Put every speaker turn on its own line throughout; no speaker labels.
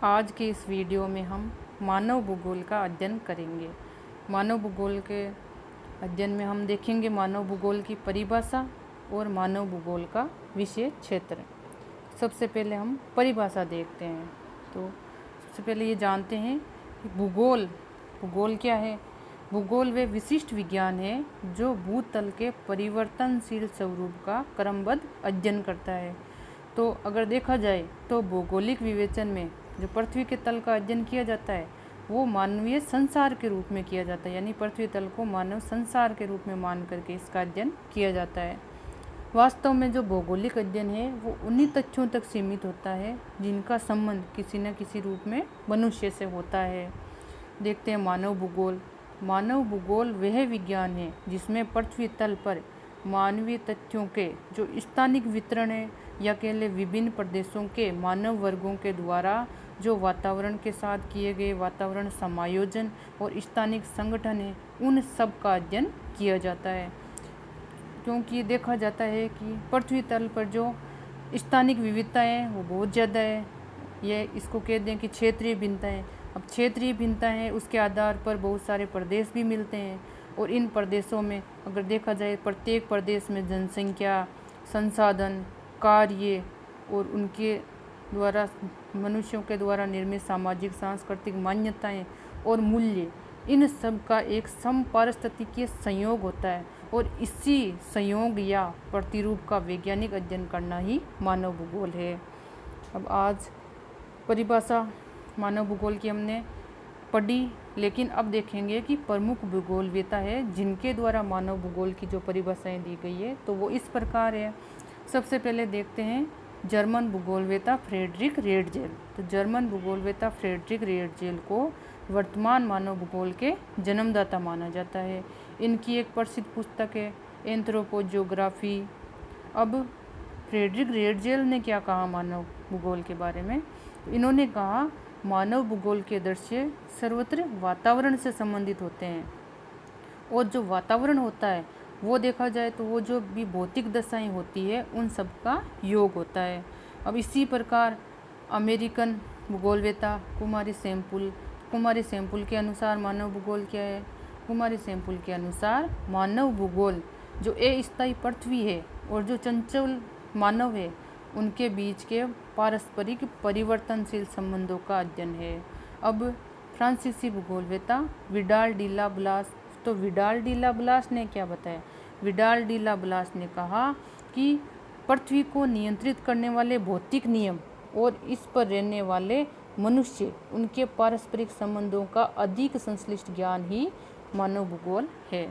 आज के इस वीडियो में हम मानव भूगोल का अध्ययन करेंगे। मानव भूगोल के अध्ययन में हम देखेंगे मानव भूगोल की परिभाषा और मानव भूगोल का विषय क्षेत्र। सबसे पहले हम परिभाषा देखते हैं। तो सबसे पहले ये जानते हैं कि भूगोल क्या है। भूगोल वे विशिष्ट विज्ञान है जो भूतल के परिवर्तनशील स्वरूप का क्रमबद्ध अध्ययन करता है। तो अगर देखा जाए तो भौगोलिक विवेचन में जो पृथ्वी के तल का अध्ययन किया जाता है वो मानवीय संसार के रूप में किया जाता है, यानी पृथ्वी तल को मानव संसार के रूप में मान करके इसका अध्ययन किया जाता है। वास्तव में जो भौगोलिक अध्ययन है वो उन्हीं तथ्यों तक सीमित होता है जिनका संबंध किसी न किसी रूप में मनुष्य से होता है। देखते हैं मानव भूगोल। मानव भूगोल वह विज्ञान है जिसमें पृथ्वी तल पर मानवीय तथ्यों के जो स्थानिक वितरण है या केवल विभिन्न प्रदेशों के मानव वर्गों के द्वारा जो वातावरण के साथ किए गए वातावरण समायोजन और स्थानिक संगठन है उन सब का अध्ययन किया जाता है। क्योंकि देखा जाता है कि पृथ्वी तल पर जो स्थानिक विविधता है वो बहुत ज़्यादा है। ये इसको कहते हैं कि क्षेत्रीय भिन्नता है। अब क्षेत्रीय भिन्नता है उसके आधार पर बहुत सारे प्रदेश भी मिलते हैं और इन प्रदेशों में अगर देखा जाए प्रत्येक प्रदेश में जनसंख्या, संसाधन, कार्य और उनके द्वारा मनुष्यों के द्वारा निर्मित सामाजिक सांस्कृतिक मान्यताएं और मूल्य, इन सब का एक समपारिस्थितिकीय संयोग होता है और इसी संयोग या प्रतिरूप का वैज्ञानिक अध्ययन करना ही मानव भूगोल है। अब आज परिभाषा मानव भूगोल की हमने पढ़ी, लेकिन अब देखेंगे कि प्रमुख भूगोलवेत्ता है जिनके द्वारा मानव भूगोल की जो परिभाषाएं दी गई है तो वो इस प्रकार है। सबसे पहले देखते हैं जर्मन भूगोलवेत्ता फ्रेडरिक रेडजेल। तो जर्मन भूगोलवेत्ता फ्रेडरिक रेडजेल को वर्तमान मानव भूगोल के जन्मदाता माना जाता है। इनकी एक प्रसिद्ध पुस्तक है एंथ्रोपोजियोग्राफी। अब फ्रेडरिक रेडजेल ने क्या कहा मानव भूगोल के बारे में? इन्होंने कहा मानव भूगोल के दृश्य सर्वत्र वातावरण से संबंधित होते हैं और जो वातावरण होता है वो देखा जाए तो वो जो भी भौतिक दशाएं होती है उन सब का योग होता है। अब इसी प्रकार अमेरिकन भूगोलवेत्ता कुमारी सैंपुल के अनुसार मानव भूगोल क्या है? कुमारी सैंपुल के अनुसार मानव भूगोल जो अस्थायी पृथ्वी है और जो चंचल मानव है उनके बीच के पारस्परिक परिवर्तनशील संबंधों का अध्ययन है। अब फ्रांसीसी भूगोलवेत्ता विडाल डी ला ब्लास। तो विडाल डी ला ब्लास ने क्या बताया? विडाल डी ला ब्लास ने कहा कि पृथ्वी को नियंत्रित करने वाले भौतिक नियम और इस पर रहने वाले मनुष्य उनके पारस्परिक संबंधों का अधिक संश्लिष्ट ज्ञान ही मानव भूगोल है।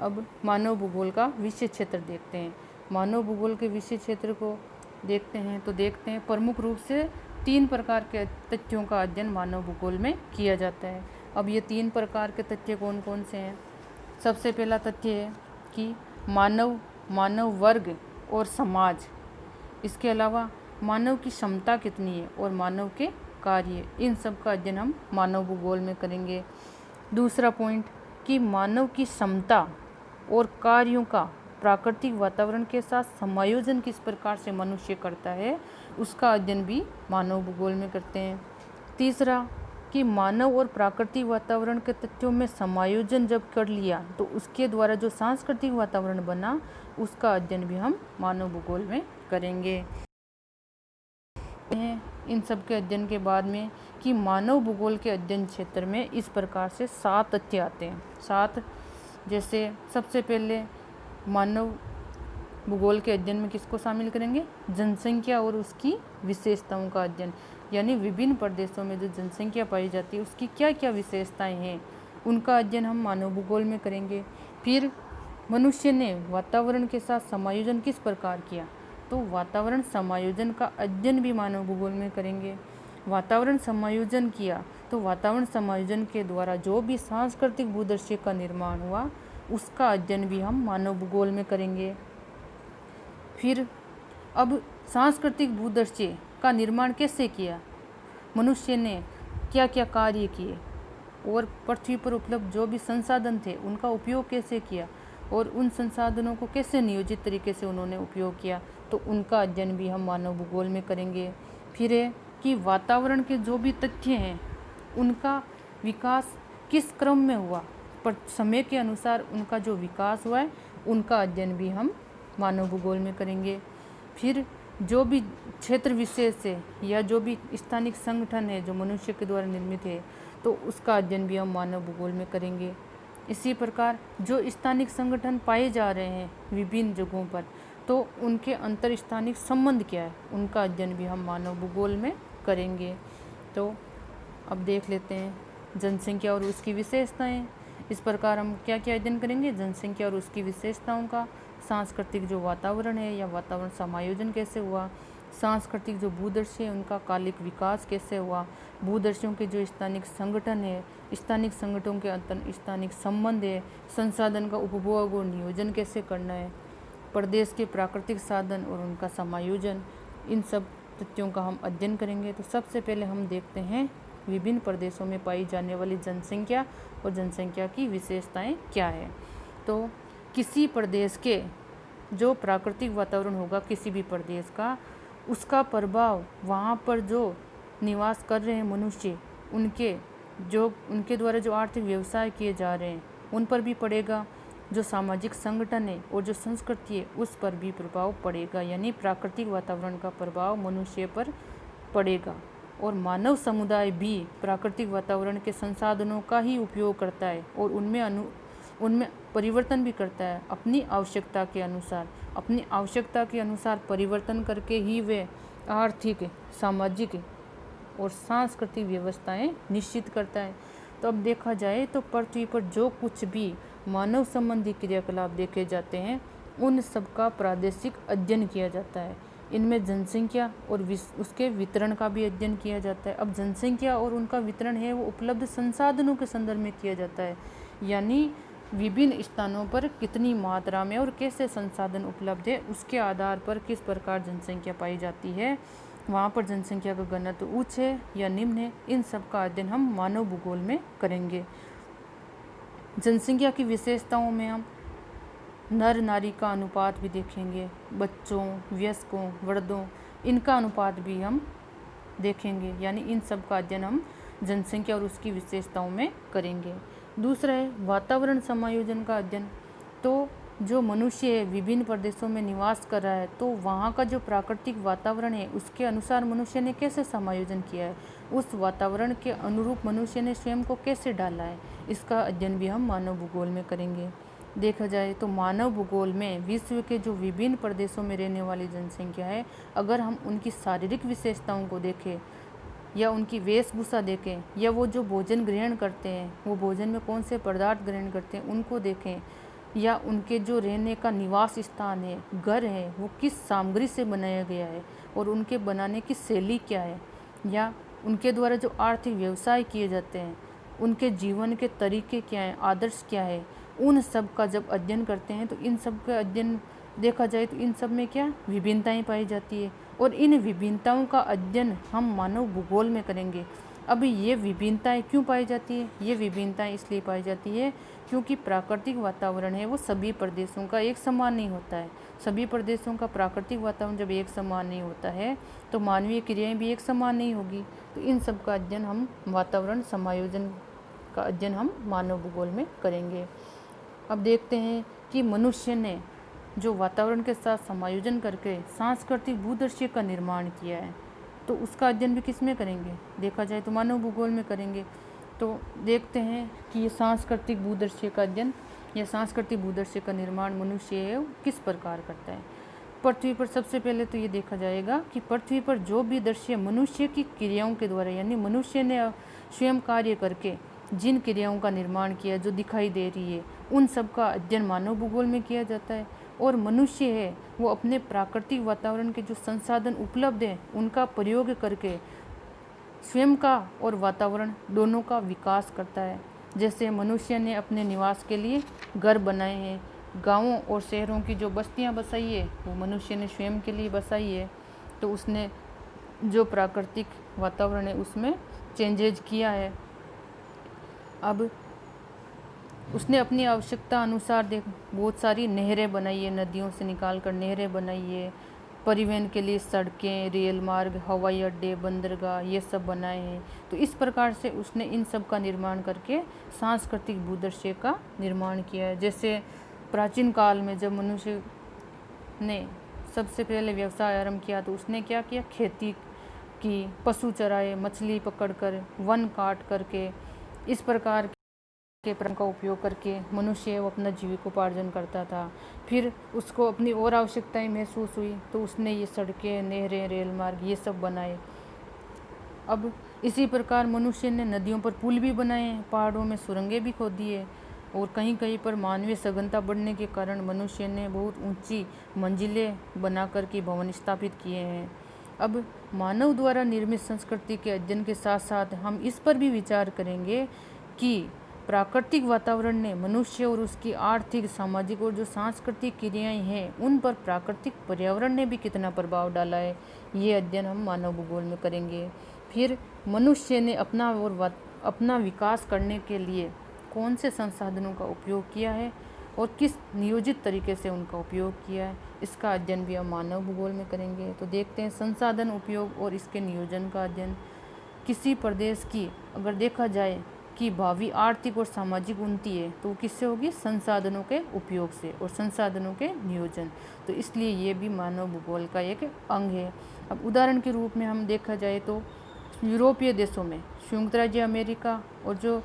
अब मानव भूगोल का विषय क्षेत्र देखते हैं। मानव भूगोल के विषय क्षेत्र को देखते हैं प्रमुख रूप से 3 प्रकार के तथ्यों का अध्ययन मानव भूगोल में किया जाता है। अब ये 3 प्रकार के तथ्य कौन कौन से हैं? सबसे पहला तथ्य है कि मानव वर्ग और समाज, इसके अलावा मानव की क्षमता कितनी है और मानव के कार्य, इन सब का अध्ययन हम मानव भूगोल में करेंगे। दूसरा पॉइंट कि मानव की क्षमता और कार्यों का प्राकृतिक वातावरण के साथ समायोजन किस प्रकार से मनुष्य करता है उसका अध्ययन भी मानव भूगोल में करते हैं। तीसरा कि मानव और प्राकृतिक वातावरण के तथ्यों में समायोजन जब कर लिया तो उसके द्वारा जो सांस्कृतिक वातावरण बना उसका अध्ययन भी हम मानव भूगोल में करेंगे। इन सब के अध्ययन के बाद में कि मानव भूगोल के अध्ययन क्षेत्र में इस प्रकार से 7 तथ्य आते हैं। 7 जैसे सबसे पहले मानव भूगोल के अध्ययन में किसको शामिल करेंगे? जनसंख्या और उसकी विशेषताओं का अध्ययन, यानी विभिन्न प्रदेशों में जो जनसंख्या पाई जाती है उसकी क्या क्या विशेषताएं हैं उनका अध्ययन हम मानव भूगोल में करेंगे। फिर मनुष्य ने वातावरण के साथ समायोजन किस प्रकार किया, तो वातावरण समायोजन का अध्ययन भी मानव भूगोल में करेंगे। वातावरण समायोजन किया तो वातावरण समायोजन के द्वारा जो भी सांस्कृतिक भूदृश्य का निर्माण हुआ उसका अध्ययन भी हम मानव भूगोल में करेंगे। फिर अब सांस्कृतिक भूदृश्य का निर्माण कैसे किया, मनुष्य ने क्या क्या कार्य किए और पृथ्वी पर उपलब्ध जो भी संसाधन थे उनका उपयोग कैसे किया और उन संसाधनों को कैसे नियोजित तरीके से उन्होंने उपयोग किया, तो उनका अध्ययन भी हम मानव भूगोल में करेंगे। फिर कि वातावरण के जो भी तथ्य हैं उनका विकास किस क्रम में हुआ, पर समय के अनुसार उनका जो विकास हुआ है उनका अध्ययन भी हम मानव भूगोल में करेंगे। फिर जो भी क्षेत्र विशेष है या जो भी स्थानिक संगठन है जो मनुष्य के द्वारा निर्मित है तो उसका अध्ययन भी हम मानव भूगोल में करेंगे। इसी प्रकार जो स्थानिक संगठन पाए जा रहे हैं विभिन्न जगहों पर तो उनके अंतर स्थानिक संबंध क्या है उनका अध्ययन भी हम मानव भूगोल में करेंगे। तो अब देख लेते हैं जनसंख्या और उसकी विशेषताएं। इस प्रकार हम क्या क्या अध्ययन करेंगे, जनसंख्या और उसकी विशेषताओं का, सांस्कृतिक जो वातावरण है या वातावरण समायोजन कैसे हुआ, सांस्कृतिक जो भूदर्शी है उनका कालिक विकास कैसे हुआ, भूदर्शियों के जो स्थानिक संगठन है, स्थानिक संगठनों के अंतर स्थानिक संबंध है, संसाधन का उपभोग और नियोजन कैसे करना है, प्रदेश के प्राकृतिक साधन और उनका समायोजन, इन सब तथ्यों का हम अध्ययन करेंगे। तो सबसे पहले हम देखते हैं विभिन्न प्रदेशों में पाई जाने वाली जनसंख्या और जनसंख्या की विशेषताएं क्या है। तो किसी प्रदेश के जो प्राकृतिक वातावरण होगा किसी भी प्रदेश का, उसका प्रभाव वहाँ पर जो निवास कर रहे हैं मनुष्य उनके द्वारा जो आर्थिक व्यवसाय किए जा रहे हैं उन पर भी पड़ेगा, जो सामाजिक संगठन है और जो संस्कृति है उस पर भी प्रभाव पड़ेगा। यानी प्राकृतिक वातावरण का प्रभाव मनुष्य पर पड़ेगा। और मानव समुदाय भी प्राकृतिक वातावरण के संसाधनों का ही उपयोग करता है और उनमें परिवर्तन भी करता है अपनी आवश्यकता के अनुसार परिवर्तन करके ही वे आर्थिक, सामाजिक और सांस्कृतिक व्यवस्थाएं निश्चित करता है। तो अब देखा जाए तो पृथ्वी पर जो कुछ भी मानव संबंधी क्रियाकलाप देखे जाते हैं उन सब का प्रादेशिक अध्ययन किया जाता है। इनमें जनसंख्या और उसके वितरण का भी अध्ययन किया जाता है। अब जनसंख्या और उनका वितरण है वो उपलब्ध संसाधनों के संदर्भ में किया जाता है, यानी विभिन्न स्थानों पर कितनी मात्रा में और कैसे संसाधन उपलब्ध है उसके आधार पर किस प्रकार जनसंख्या पाई जाती है, वहाँ पर जनसंख्या का घनत्व उच्च है या निम्न है, इन सब का अध्ययन हम मानव भूगोल में करेंगे। जनसंख्या की विशेषताओं में हम नर नारी का अनुपात भी देखेंगे, बच्चों, वयस्कों, वृद्धों, इनका अनुपात भी हम देखेंगे, यानी इन सब का अध्ययन हम जनसंख्या और उसकी विशेषताओं में करेंगे। दूसरा है वातावरण समायोजन का अध्ययन। तो जो मनुष्य है विभिन्न प्रदेशों में निवास कर रहा है तो वहाँ का जो प्राकृतिक वातावरण है उसके अनुसार मनुष्य ने कैसे समायोजन किया है, उस वातावरण के अनुरूप मनुष्य ने स्वयं को कैसे डाला है, इसका अध्ययन भी हम मानव भूगोल में करेंगे। देखा जाए तो मानव भूगोल में विश्व के जो विभिन्न प्रदेशों में रहने वाली जनसंख्या है, अगर हम उनकी शारीरिक विशेषताओं को देखें या उनकी वेशभूषा देखें या वो जो भोजन ग्रहण करते हैं वो भोजन में कौन से पदार्थ ग्रहण करते हैं उनको देखें, या उनके जो रहने का निवास स्थान है, घर है, वो किस सामग्री से बनाया गया है और उनके बनाने की शैली क्या है, या उनके द्वारा जो आर्थिक व्यवसाय किए जाते हैं उनके जीवन के तरीके क्या हैं, आदर्श क्या है, उन सब का जब अध्ययन करते हैं तो इन सब का अध्ययन देखा जाए तो इन सब में क्या विभिन्नताएं पाई जाती है और इन विभिन्नताओं का अध्ययन हम मानव भूगोल में करेंगे। अब ये विभिन्नताएं क्यों पाई जाती है, ये विभिन्नताएं इसलिए पाई जाती है क्योंकि प्राकृतिक वातावरण है वो सभी प्रदेशों का एक समान नहीं होता है। सभी प्रदेशों का प्राकृतिक वातावरण जब एक समान नहीं होता है तो मानवीय क्रियाएं भी एक समान नहीं होगी। तो इन सब का अध्ययन हम वातावरण समायोजन का अध्ययन हम मानव भूगोल में करेंगे। अब देखते हैं कि मनुष्य ने जो वातावरण के साथ समायोजन करके सांस्कृतिक भूदृश्य का निर्माण किया है तो उसका अध्ययन भी किस में करेंगे, देखा जाए तो मानव भूगोल में करेंगे। तो देखते हैं कि ये सांस्कृतिक भूदृश्य का अध्ययन या सांस्कृतिक भूदृश्य का निर्माण मनुष्य है वो किस प्रकार करता है। पृथ्वी पर सबसे पहले तो ये देखा जाएगा कि पृथ्वी पर जो भी दृश्य मनुष्य की क्रियाओं के द्वारा यानी मनुष्य ने स्वयं कार्य करके जिन क्रियाओं का निर्माण किया जो दिखाई दे रही है उन सब का अध्ययन मानव भूगोल में किया जाता है। और मनुष्य है वो अपने प्राकृतिक वातावरण के जो संसाधन उपलब्ध हैं उनका प्रयोग करके स्वयं का और वातावरण दोनों का विकास करता है। जैसे मनुष्य ने अपने निवास के लिए घर बनाए हैं, गांवों और शहरों की जो बस्तियां बसाई है वो मनुष्य ने स्वयं के लिए बसाई है, तो उसने जो प्राकृतिक वातावरण है उसमें चेंजेज किया है। अब उसने अपनी आवश्यकता अनुसार बहुत सारी नहरें बनाई है, नदियों से निकाल कर नहरें बनाई है, परिवहन के लिए सड़कें, रेल मार्ग, हवाई अड्डे, बंदरगाह ये सब बनाए हैं। तो इस प्रकार से उसने इन सब का निर्माण करके सांस्कृतिक भूदृश्य का निर्माण किया है। जैसे प्राचीन काल में जब मनुष्य ने सबसे पहले व्यवसाय आरंभ किया तो उसने क्या किया, खेती की, पशु चराए, मछली पकड़कर, वन काट करके, इस प्रकार के प्रम का उपयोग करके मनुष्य वो अपना जीविकोपार्जन करता था। फिर उसको अपनी और आवश्यकताएं महसूस हुई तो उसने ये सड़कें, नहरें, रेल मार्ग ये सब बनाए। अब इसी प्रकार मनुष्य ने नदियों पर पुल भी बनाए हैं, पहाड़ों में सुरंगें भी खोदी है, और कहीं कहीं पर मानवीय सघनता बढ़ने के कारण मनुष्य ने बहुत ऊंची मंजिलें बना कर के भवन स्थापित किए हैं। अब मानव द्वारा निर्मित संस्कृति के अध्ययन के साथ साथ हम इस पर भी विचार करेंगे कि प्राकृतिक वातावरण ने मनुष्य और उसकी आर्थिक, सामाजिक और जो सांस्कृतिक क्रियाएं हैं उन पर प्राकृतिक पर्यावरण ने भी कितना प्रभाव डाला है, ये अध्ययन हम मानव भूगोल में करेंगे। फिर मनुष्य ने अपना विकास करने के लिए कौन से संसाधनों का उपयोग किया है और किस नियोजित तरीके से उनका उपयोग किया है, इसका अध्ययन भी हम मानव भूगोल में करेंगे। तो देखते हैं संसाधन उपयोग और इसके नियोजन का अध्ययन। किसी प्रदेश की अगर देखा जाए कि भावी आर्थिक और सामाजिक उन्नति है तो किससे होगी, संसाधनों के उपयोग से और संसाधनों के नियोजन। तो इसलिए ये भी मानव भूगोल का एक अंग है। अब उदाहरण के रूप में हम देखा जाए तो यूरोपीय देशों में, संयुक्त राज्य अमेरिका और जो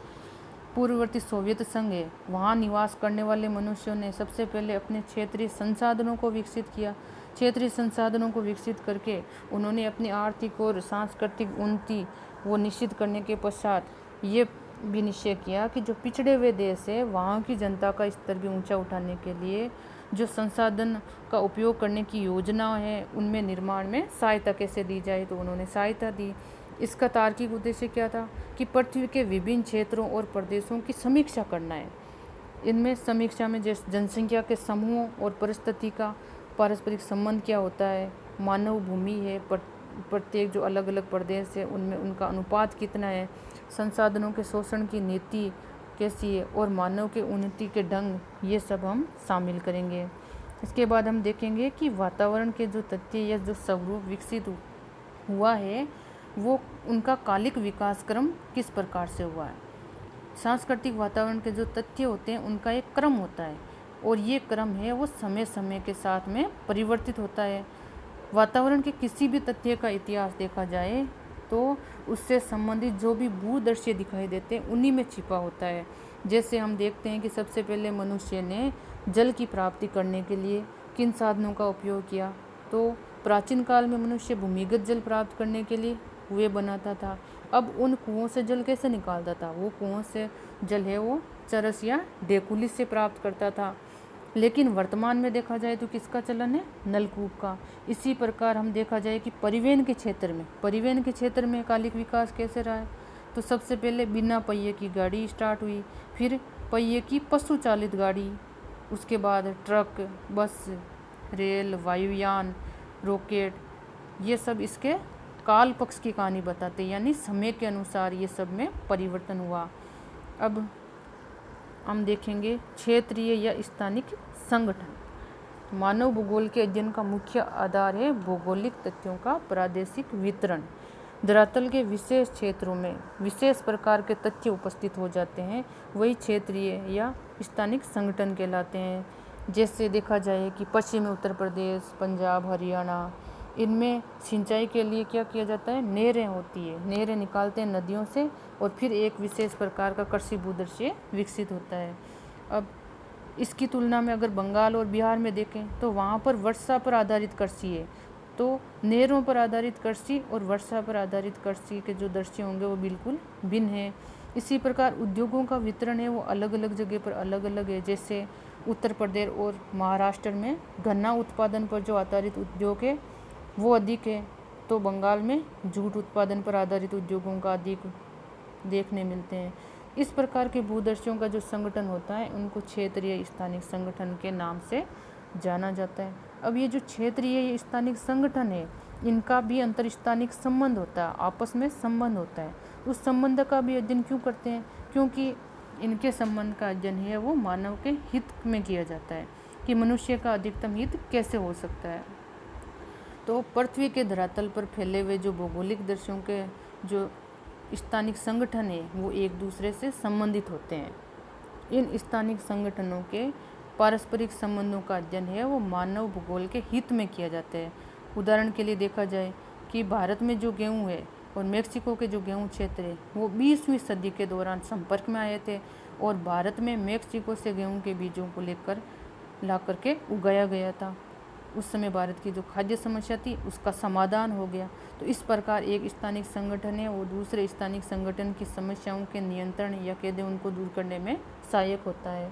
पूर्ववर्ती सोवियत संघ है, वहाँ निवास करने वाले मनुष्यों ने सबसे पहले अपने क्षेत्रीय संसाधनों को विकसित किया। क्षेत्रीय संसाधनों को विकसित करके उन्होंने अपनी आर्थिक और सांस्कृतिक उन्नति वो निश्चित करने के पश्चात ये भी निश्चय किया कि जो पिछड़े हुए देश है वहाँ की जनता का स्तर भी ऊंचा उठाने के लिए जो संसाधन का उपयोग करने की योजना है उनमें निर्माण में सहायता कैसे दी जाए, तो उन्होंने सहायता दी। इसका तार्किक उद्देश्य क्या था कि पृथ्वी के विभिन्न क्षेत्रों और प्रदेशों की समीक्षा करना है। इनमें समीक्षा में जैसे जनसंख्या के समूहों और परिस्थिति का पारस्परिक संबंध क्या होता है, मानव भूमि है, प्रत्येक जो अलग अलग प्रदेश है उनमें उनका अनुपात कितना है, संसाधनों के शोषण की नीति कैसी है और मानव के उन्नति के ढंग, ये सब हम शामिल करेंगे। इसके बाद हम देखेंगे कि वातावरण के जो तथ्य या जो स्वरूप विकसित हुआ है वो उनका कालिक विकास क्रम किस प्रकार से हुआ है। सांस्कृतिक वातावरण के जो तथ्य होते हैं उनका एक क्रम होता है और ये क्रम है वो समय समय के साथ में परिवर्तित होता है। वातावरण के किसी भी तथ्य का इतिहास देखा जाए तो उससे संबंधित जो भी भूदृश्य दिखाई देते हैं उन्हीं में छिपा होता है। जैसे हम देखते हैं कि सबसे पहले मनुष्य ने जल की प्राप्ति करने के लिए किन साधनों का उपयोग किया, तो प्राचीन काल में मनुष्य भूमिगत जल प्राप्त करने के लिए कुएं बनाता था। अब उन कुओं से जल कैसे निकालता था, वो कुओं से जल है वो चरस या डेकुलिस से प्राप्त करता था। लेकिन वर्तमान में देखा जाए तो किसका चलन है, नलकूप का। इसी प्रकार हम देखा जाए कि परिवहन के क्षेत्र में कालिक विकास कैसे रहा है, तो सबसे पहले बिना पहिए की गाड़ी स्टार्ट हुई, फिर पहिए की पशु चालित गाड़ी, उसके बाद ट्रक, बस, रेल, वायुयान, रॉकेट, ये सब इसके काल पक्ष की कहानी बताते हैं, यानी समय के अनुसार ये सब में परिवर्तन हुआ। अब हम देखेंगे क्षेत्रीय या स्थानिक संगठन। मानव भूगोल के अध्ययन का मुख्य आधार है भौगोलिक तथ्यों का प्रादेशिक वितरण। धरातल के विशेष क्षेत्रों में विशेष प्रकार के तथ्य उपस्थित हो जाते हैं, वही क्षेत्रीय या स्थानिक संगठन कहलाते हैं। जैसे देखा जाए कि पश्चिमी उत्तर प्रदेश, पंजाब, हरियाणा, इनमें सिंचाई के लिए क्या किया जाता है, नहरें होती है, नहरें निकालते हैं नदियों से और फिर एक विशेष प्रकार का कृषि भूदृश्य विकसित होता है। अब इसकी तुलना में अगर बंगाल और बिहार में देखें तो वहाँ पर वर्षा पर आधारित कृषि है, तो नहरों पर आधारित कृषि और वर्षा पर आधारित कृषि के जो दृश्य होंगे वो बिल्कुल भिन्न है। इसी प्रकार उद्योगों का वितरण है वो अलग अलग जगह पर अलग अलग है। जैसे उत्तर प्रदेश और महाराष्ट्र में गन्ना उत्पादन पर जो आधारित उद्योग है वो अधिक है, तो बंगाल में जूट उत्पादन पर आधारित उद्योगों का अधिक देखने मिलते हैं। इस प्रकार के भूदृश्यों का जो संगठन होता है उनको क्षेत्रीय स्थानिक संगठन के नाम से जाना जाता है। अब ये जो क्षेत्रीय स्थानिक संगठन है इनका भी अंतरस्थानिक संबंध होता है, आपस में संबंध होता है। उस संबंध का भी अध्ययन क्यों करते हैं, क्योंकि इनके संबंध का अध्ययन है वो मानव के हित में किया जाता है कि मनुष्य का अधिकतम हित कैसे हो सकता है। तो पृथ्वी के धरातल पर फैले हुए जो भौगोलिक देशों के जो स्थानिक संगठन है वो एक दूसरे से संबंधित होते हैं। इन स्थानिक संगठनों के पारस्परिक संबंधों का अध्ययन है वो मानव भूगोल के हित में किया जाता है। उदाहरण के लिए देखा जाए कि भारत में जो गेहूँ है और मेक्सिको के जो गेहूँ क्षेत्र है वो 20वीं सदी के दौरान संपर्क में आए थे और भारत में मेक्सिको से गेहूँ के बीजों को ला करके उगाया गया था। उस समय भारत की जो खाद्य समस्या थी उसका समाधान हो गया। तो इस प्रकार एक स्थानिक संगठन है वो दूसरे स्थानिक संगठन की समस्याओं के नियंत्रण या कह दें उनको दूर करने में सहायक होता है।